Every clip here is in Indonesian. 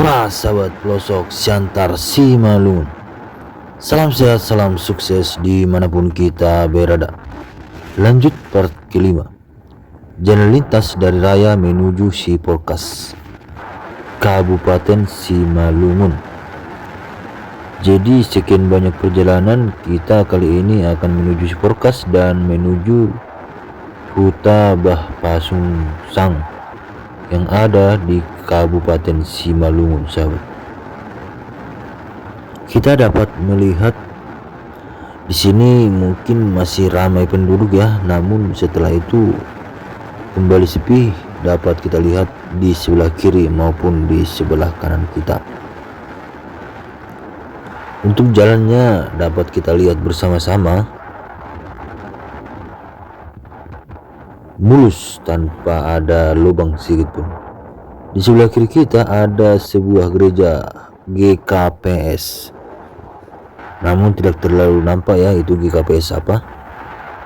Sora sahabat pelosok Siantar Simalungun. Salam sehat, salam sukses dimanapun kita berada. Lanjut part kelima. Jalan lintas dari Raya menuju Siporkas, Kabupaten Simalungun. Jadi sekian banyak perjalanan kita kali ini akan menuju Siporkas dan menuju Huta Bah Pasung Sang yang ada di Kabupaten Simalungun, sahabat. Kita dapat melihat di sini mungkin masih ramai penduduk ya, namun setelah itu kembali sepi. Dapat kita lihat di sebelah kiri maupun di sebelah kanan kita. Untuk jalannya dapat kita lihat bersama-sama, mulus tanpa ada lubang sedikit pun. Di sebelah kiri kita ada sebuah gereja GKPS, namun tidak terlalu nampak ya itu GKPS apa.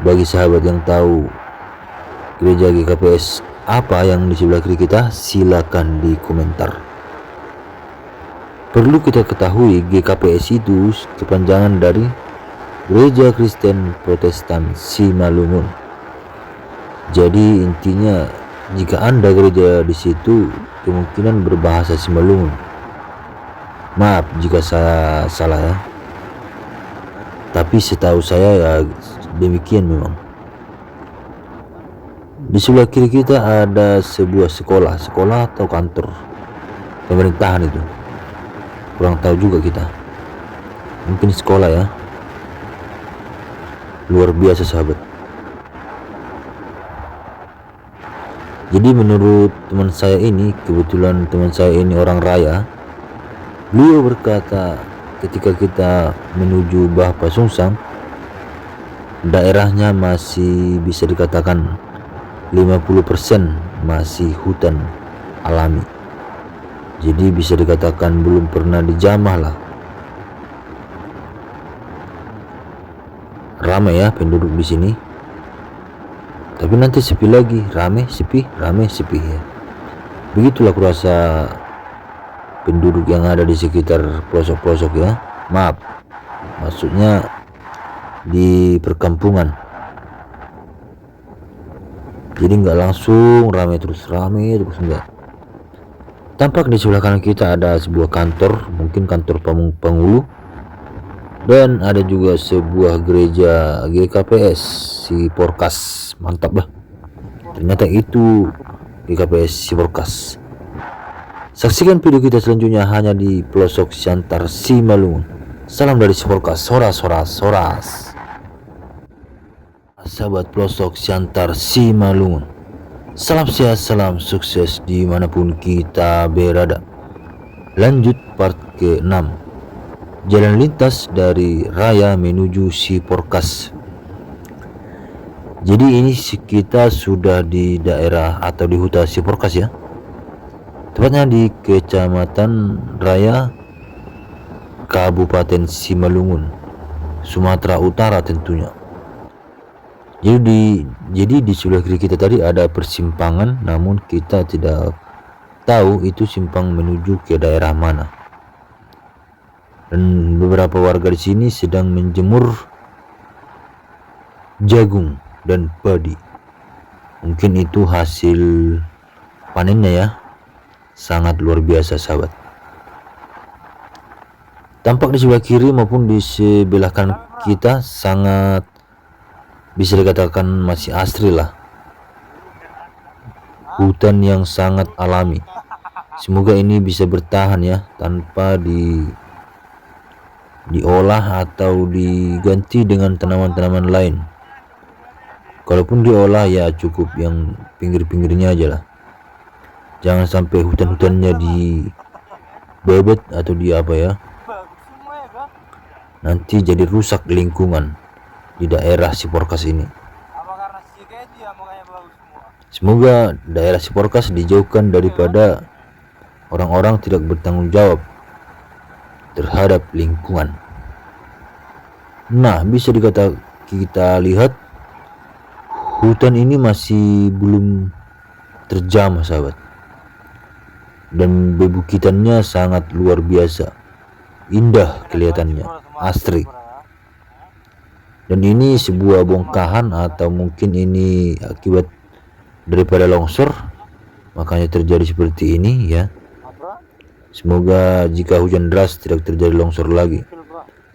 Bagi sahabat yang tahu gereja GKPS apa yang di sebelah kiri kita, silakan di komentar. Perlu kita ketahui GKPS itu kepanjangan dari Gereja Kristen Protestan Simalungun. Jadi intinya jika Anda gereja di situ kemungkinan berbahasa Simalungun. Maaf jika saya salah ya. Tapi setahu saya ya demikian memang. Di sebelah kiri kita ada sebuah sekolah atau kantor pemerintahan itu. Kurang tahu juga kita. Mungkin sekolah ya. Luar biasa sahabat. Jadi menurut teman saya ini, kebetulan teman saya ini orang Raya, beliau berkata ketika kita menuju Bah Pasung Sang, daerahnya masih bisa dikatakan 50% masih hutan alami. Jadi bisa dikatakan belum pernah dijamah lah. Ramai ya penduduk di sini. Tapi nanti sepi lagi, rame sepi ya. Begitulah kurasa penduduk yang ada di sekitar pelosok-pelosok ya. Maaf, maksudnya di perkampungan. Jadi nggak langsung rame terus enggak. Tampak di sebelah kanan kita ada sebuah kantor, mungkin kantor penghulu. Dan ada juga sebuah gereja GKPS Siporkas. Mantap lah, ternyata itu GKPS Siporkas. Saksikan video kita selanjutnya hanya di pelosok Siantar Simalungun. Salam dari Siporkas, soras. Sahabat pelosok Siantar Simalungun, salam sehat, salam sukses dimanapun kita berada. Lanjut part ke-6. Jalan lintas dari Raya menuju Siporkas. Jadi ini kita sudah di daerah atau di Huta Siporkas ya. Tepatnya di Kecamatan Raya, Kabupaten Simalungun, Sumatera Utara tentunya. Jadi di sebelah kiri kita tadi ada persimpangan, namun kita tidak tahu itu simpang menuju ke daerah mana. Dan beberapa warga di sini sedang menjemur jagung dan padi. Mungkin itu hasil panennya ya. Sangat luar biasa sahabat. Tampak di sebelah kiri maupun di sebelah kanan kita sangat bisa dikatakan masih asri lah. Hutan yang sangat alami. Semoga ini bisa bertahan ya, tanpa diolah atau diganti dengan tanaman-tanaman lain. Kalaupun diolah ya cukup yang pinggir-pinggirnya aja lah. Jangan sampai hutan-hutannya dibebet atau di apa ya. Nanti jadi rusak lingkungan di daerah Siporkas ini. Semoga daerah Siporkas dijauhkan daripada orang-orang tidak bertanggung jawab terhadap lingkungan. Nah, bisa kita lihat hutan ini masih belum terjamah sahabat. dan bebukitannya sangat luar biasa. Indah kelihatannya, asri. Dan ini sebuah bongkahan atau mungkin ini akibat daripada longsor, makanya terjadi seperti ini ya. Semoga jika hujan deras tidak terjadi longsor lagi,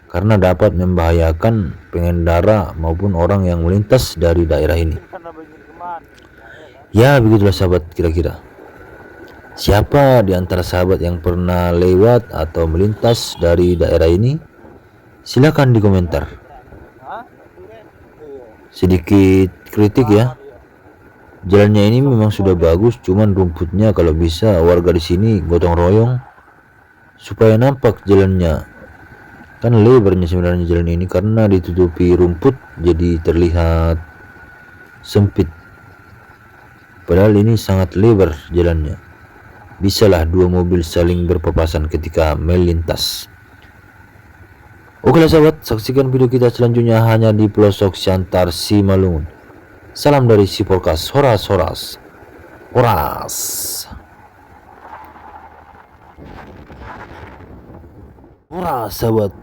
karena dapat membahayakan pengendara maupun orang yang melintas dari daerah ini. Ya begitulah sahabat, kira-kira siapa di antara sahabat yang pernah lewat atau melintas dari daerah ini? Silakan di komentar. Sedikit kritik ya, jalannya ini memang sudah bagus, cuman rumputnya kalau bisa warga di sini gotong royong supaya nampak jalannya. Kan lebarnya sebenarnya jalan ini, karena ditutupi rumput jadi terlihat sempit. Padahal ini sangat lebar jalannya. Bisalah dua mobil saling berpapasan ketika melintas. Oke sahabat, saksikan video kita selanjutnya hanya di pelosok Siantar Simalungun. Salam dari si Porkas, horas horas horas. Horas sahabat,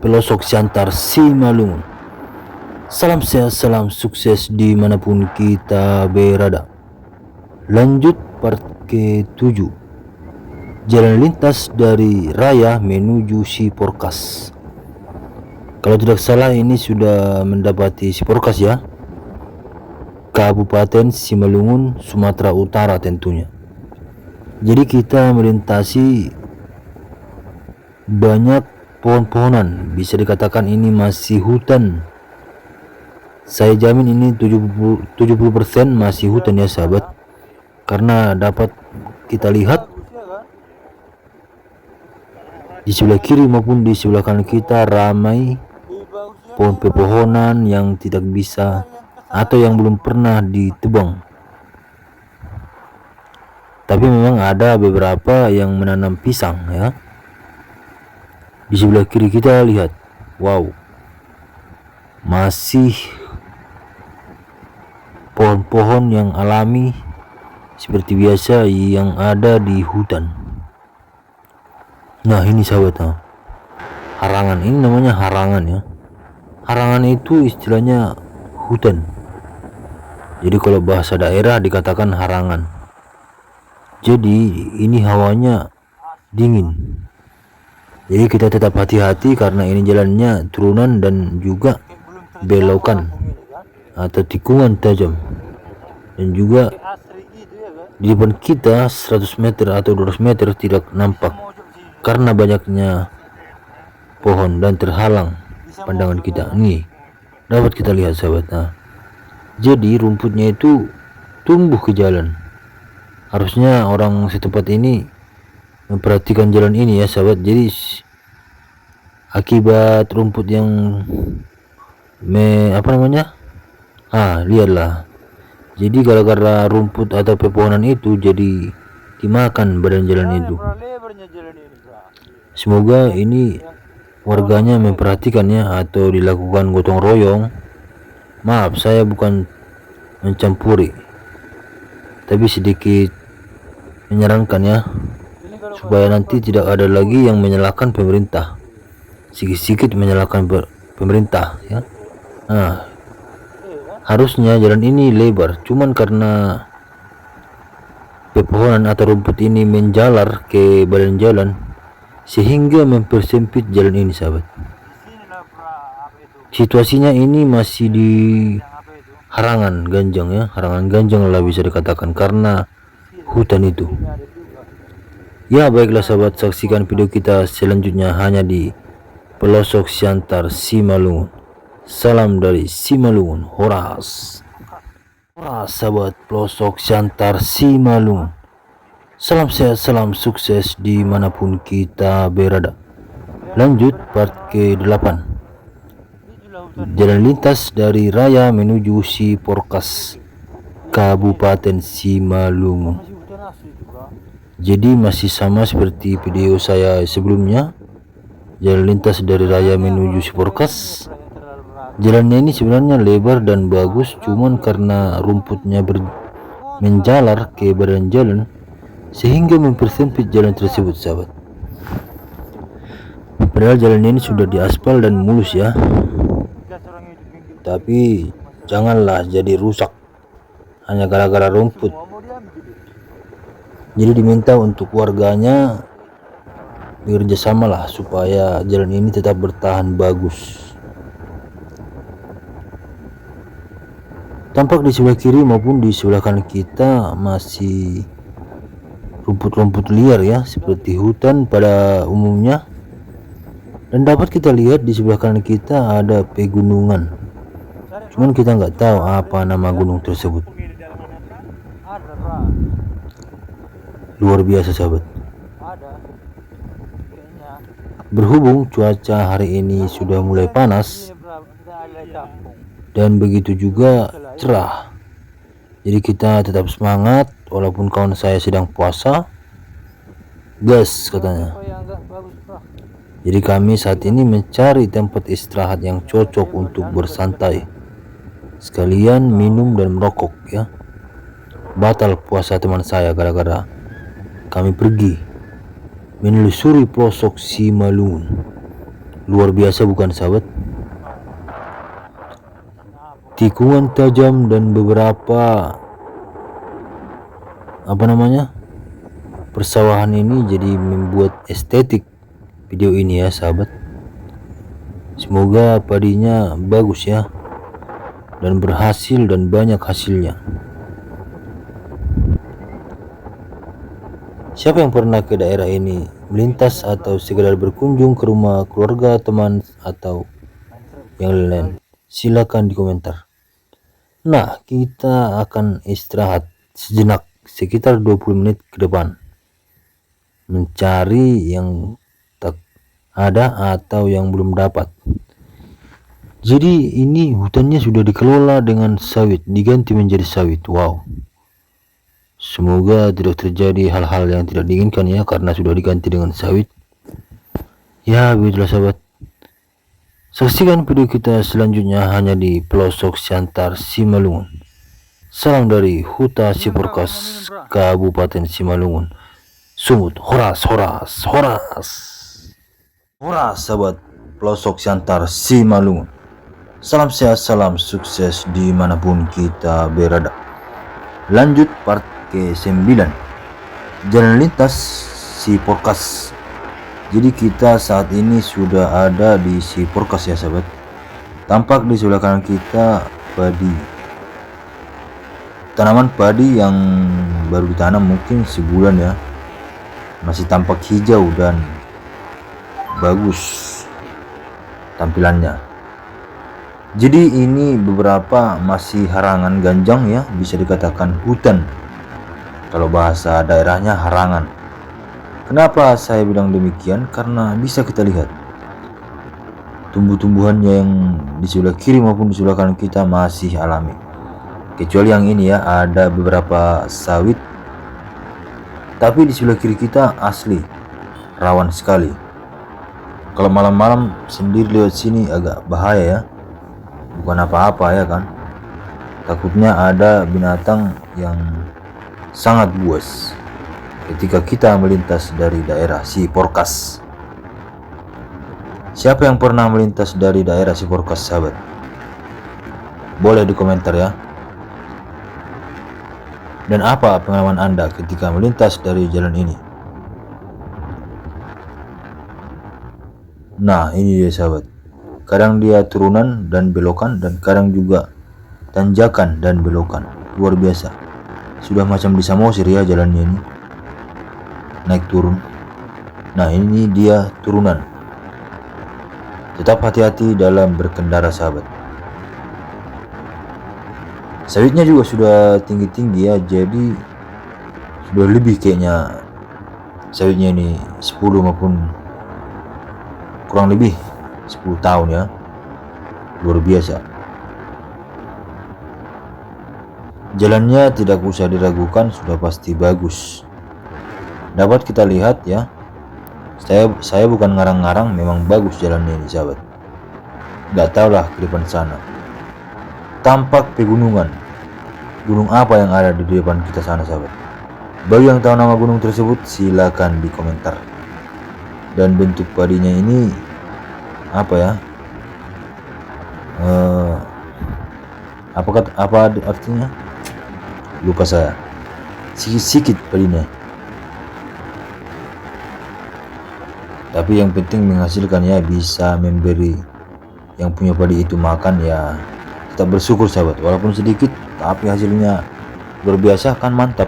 pelosok Siantar Simalungun. Salam sehat, salam sukses dimanapun kita berada. Lanjut part ke-7, jalan lintas dari Raya menuju si Porkas. Kalau tidak salah ini sudah mendapati si Porkas ya, Kabupaten Simalungun, Sumatera Utara tentunya. Jadi kita melintasi banyak pohon-pohonan, bisa dikatakan ini masih hutan. Saya jamin ini 70% masih hutan ya sahabat, karena dapat kita lihat di sebelah kiri maupun di sebelah kanan kita ramai pohon pepohonan yang tidak bisa atau yang belum pernah ditebang. Tapi memang ada beberapa yang menanam pisang ya. Di sebelah kiri kita lihat, wow, masih pohon-pohon yang alami seperti biasa yang ada di hutan. Nah ini sahabat, harangan, ini namanya harangan ya. Harangan itu istilahnya hutan. Jadi kalau bahasa daerah dikatakan harangan. Jadi ini hawanya dingin. Jadi kita tetap hati-hati karena ini jalannya turunan dan juga belokan atau tikungan tajam. Dan juga di depan kita 100 meter atau 200 meter tidak nampak karena banyaknya pohon dan terhalang pandangan kita. Ini dapat kita lihat sahabat. Jadi rumputnya itu tumbuh ke jalan. Harusnya orang setempat ini memperhatikan jalan ini ya sahabat. Jadi akibat rumput yang lihatlah. Jadi gara-gara rumput atau pepohonan itu jadi dimakan badan jalan itu. Semoga ini warganya memperhatikannya atau dilakukan gotong royong. Maaf, saya bukan mencampuri, tapi sedikit menyarankan ya, supaya nanti tidak ada lagi yang menyalahkan pemerintah. Sedikit menyalahkan pemerintah ya. Harusnya jalan ini lebar, cuman karena pepohonan atau rumput ini menjalar ke badan jalan sehingga mempersempit jalan ini sahabat. Situasinya ini masih di harangan ganjang ya, harangan ganjang lah bisa dikatakan karena hutan itu. Ya baiklah sahabat, saksikan video kita selanjutnya hanya di pelosok Siantar Simalungun. Salam dari Simalungun, horas. Horas sahabat pelosok Siantar Simalungun. Salam sehat, salam sukses dimanapun kita berada. Lanjut part ke-8, jalan lintas dari Raya menuju si Porkas, Kabupaten Simalungun. Jadi masih sama seperti video saya sebelumnya, jalan lintas dari Raya menuju si Porkas. Jalannya ini sebenarnya lebar dan bagus, cuman karena rumputnya menjalar ke badan jalan sehingga mempersempit jalan tersebut, sahabat. Padahal jalan ini sudah diaspal dan mulus ya, tapi janganlah jadi rusak hanya gara-gara rumput. Jadi diminta untuk warganya bekerjasamalah supaya jalan ini tetap bertahan bagus. Tampak di sebelah kiri maupun di sebelah kanan kita masih rumput-rumput liar ya, seperti hutan pada umumnya. Dan dapat kita lihat di sebelah kanan kita ada pegunungan. Cuman kita nggak tahu apa nama gunung tersebut. Luar biasa, sahabat. Berhubung cuaca hari ini sudah mulai panas dan begitu juga cerah, jadi kita tetap semangat walaupun kawan saya sedang puasa. Gas katanya. Jadi kami saat ini mencari tempat istirahat yang cocok untuk bersantai, sekalian minum dan merokok ya. Batal puasa teman saya gara-gara kami pergi menelusuri pelosok Simalungun. Luar biasa bukan, sahabat? Tikungan tajam dan beberapa persawahan ini jadi membuat estetik video ini ya, sahabat. Semoga padinya bagus ya dan berhasil dan banyak hasilnya. Siapa yang pernah ke daerah ini melintas atau sekedar berkunjung ke rumah keluarga, teman atau yang lain, silakan di komentar. Nah, kita akan istirahat sejenak sekitar 20 menit ke depan, mencari yang tak ada atau yang belum dapat. Jadi ini hutannya sudah dikelola dengan sawit, diganti menjadi sawit. Wow, semoga tidak terjadi hal-hal yang tidak diinginkan ya, karena sudah diganti dengan sawit. Ya begitulah, sahabat. Saksikan video kita selanjutnya hanya di pelosok Siantar Simalungun. Salam dari Huta Siporkas, Kabupaten Simalungun. Sumut, horas, horas, horas. Horas, sahabat pelosok Siantar Simalungun. Salam sehat, salam sukses dimanapun kita berada. Lanjut part ke-9, jalan lintas Siporkas. Jadi kita saat ini sudah ada di Siporkas ya, sahabat. Tampak di sebelah kanan kita padi, tanaman padi yang baru ditanam mungkin sebulan ya, masih tampak hijau dan bagus tampilannya. Jadi ini beberapa masih harangan ganjang ya, bisa dikatakan hutan. Kalau bahasa daerahnya harangan. Kenapa saya bilang demikian? Karena bisa kita lihat tumbuh-tumbuhan yang di sebelah kiri maupun di sebelah kanan kita masih alami. Kecuali yang ini ya, ada beberapa sawit. Tapi di sebelah kiri kita asli rawan sekali. Kalau malam-malam sendiri lewat sini agak bahaya ya. Bukan apa-apa ya kan. Takutnya ada binatang yang sangat buas ketika kita melintas dari daerah Siporkas. Siapa yang pernah melintas dari daerah Siporkas, sahabat? Boleh di komentar ya. Dan apa pengalaman Anda ketika melintas dari jalan ini? Nah, ini dia, sahabat. Kadang dia turunan dan belokan, dan kadang juga tanjakan dan belokan. Luar biasa. Sudah macam di Samosir ya jalannya ini. Naik turun. Nah, ini dia turunan. Tetap hati-hati dalam berkendara, sahabat. Sawitnya juga sudah tinggi-tinggi ya, jadi sudah lebih kayaknya sawitnya ini 10 maupun kurang lebih 10 tahun ya. Luar biasa. Jalannya tidak usah diragukan, sudah pasti bagus. Dapat kita lihat ya. Saya bukan ngarang-ngarang, memang bagus jalannya ini, sahabat. Gak tau lah ke depan sana. Tampak pegunungan. Gunung apa yang ada di depan kita sana, sahabat? Bagi yang tahu nama gunung tersebut silakan di komentar. Dan bentuk padinya ini apa ya? Apa artinya? Lupa saya. Sikit padinya. Tapi yang penting menghasilkan ya, bisa memberi yang punya padi itu makan ya. Tetap bersyukur sahabat, walaupun sedikit tapi hasilnya luar biasa kan, mantap.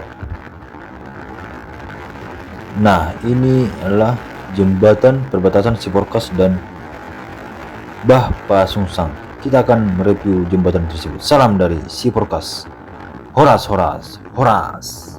Nah, ini adalah jembatan perbatasan Siporkas dan Bah Pasungsang. Kita akan mereview jembatan tersebut. Salam dari Siporkas. Horas, horas, horas.